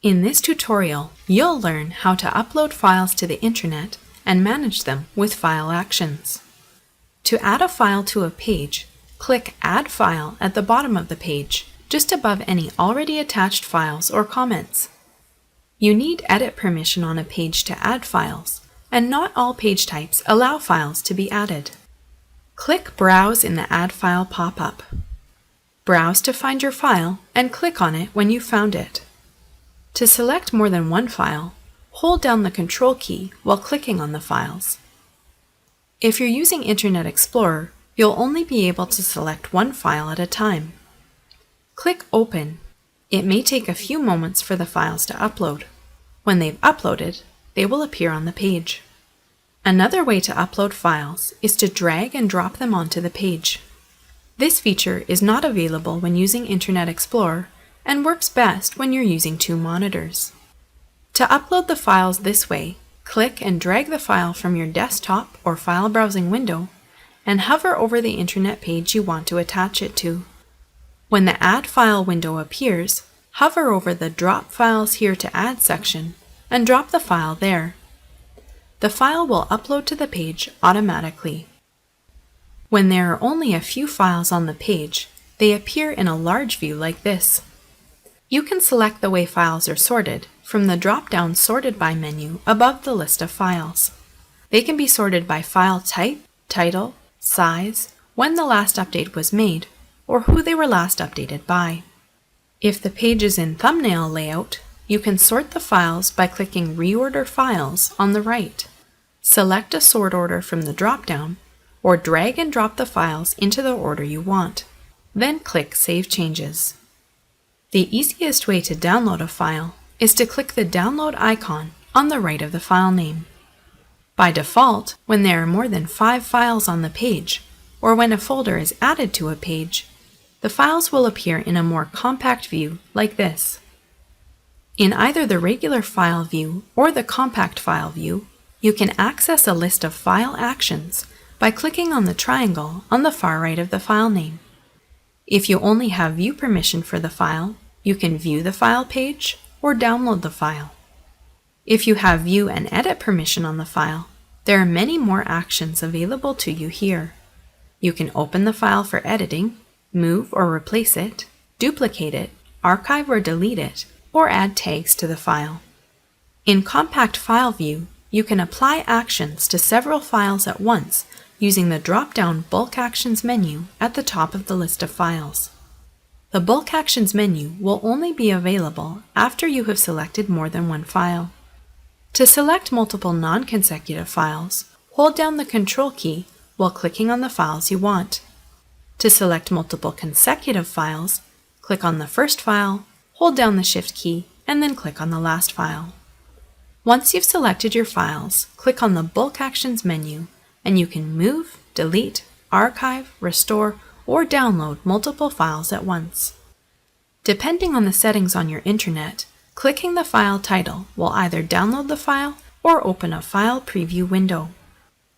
In this tutorial, you'll learn how to upload files to the intranet and manage them with file actions. To add a file to a page, click Add File at the bottom of the page, just above any already attached files or comments. You need edit permission on a page to add files, and not all page types allow files to be added. Click Browse in the Add File pop-up. Browse to find your file and click on it when you've found it. To select more than one file, hold down the Control key while clicking on the files. If you're using Internet Explorer, you'll only be able to select one file at a time. Click Open. It may take a few moments for the files to upload. When they've uploaded, they will appear on the page. Another way to upload files is to drag and drop them onto the page. This feature is not available when using Internet Explorer and works best when you're using two monitors. To upload the files this way, click and drag the file from your desktop or file browsing window and hover over the Internet page you want to attach it to. When the Add File window appears, hover over the Drop Files Here to Add section and drop the file there. The file will upload to the page automatically. When there are only a few files on the page, they appear in a large view like this. You can select the way files are sorted from the drop-down Sorted By menu above the list of files. They can be sorted by file type, title, size, when the last update was made, or who they were last updated by. If the page is in thumbnail layout, you can sort the files by clicking Reorder Files on the right. Select a sort order from the drop-down, or drag and drop the files into the order you want. Then click Save Changes. The easiest way to download a file is to click the download icon on the right of the file name. By default, when there are more than 5 files on the page, or when a folder is added to a page, the files will appear in a more compact view like this. In either the regular file view or the compact file view, you can access a list of file actions by clicking on the triangle on the far right of the file name. If you only have view permission for the file, you can view the file page or download the file. If you have view and edit permission on the file, there are many more actions available to you here. You can open the file for editing, move or replace it, duplicate it, archive or delete it, or add tags to the file. In Compact File View, you can apply actions to several files at once using the drop-down Bulk Actions menu at the top of the list of files. The Bulk Actions menu will only be available after you have selected more than one file. To select multiple non-consecutive files, hold down the Control key while clicking on the files you want. To select multiple consecutive files, click on the first file, hold down the Shift key, and then click on the last file. Once you've selected your files, click on the Bulk Actions menu, and you can move, delete, archive, restore, or download multiple files at once. Depending on the settings on your Internet, clicking the file title will either download the file or open a file preview window.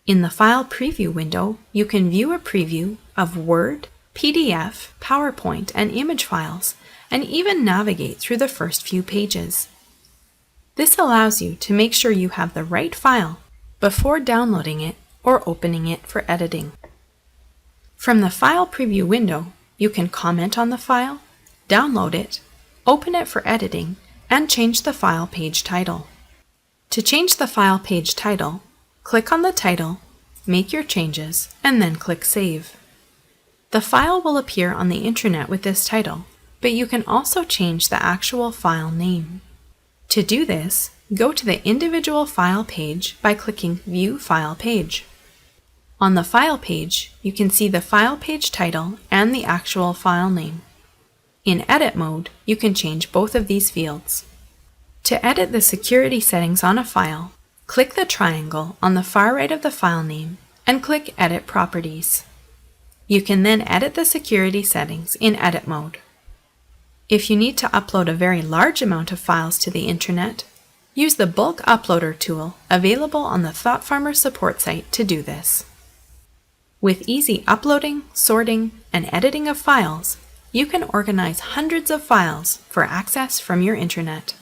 In the file preview window, you can view a preview of Word, PDF, PowerPoint, and image files, and even navigate through the first few pages. This allows you to make sure you have the right file before downloading it or opening it for editing. From the file preview window, you can comment on the file, download it, open it for editing, and change the file page title. To change the file page title, click on the title, make your changes, and then click Save. The file will appear on the intranet with this title, but you can also change the actual file name. To do this, go to the individual file page by clicking View File Page. On the file page, you can see the file page title and the actual file name. In edit mode, you can change both of these fields. To edit the security settings on a file, click the triangle on the far right of the file name and click Edit Properties. You can then edit the security settings in edit mode. If you need to upload a very large amount of files to the intranet, use the Bulk Uploader tool available on the ThoughtFarmer support site to do this. With easy uploading, sorting, and editing of files, you can organize hundreds of files for access from your intranet.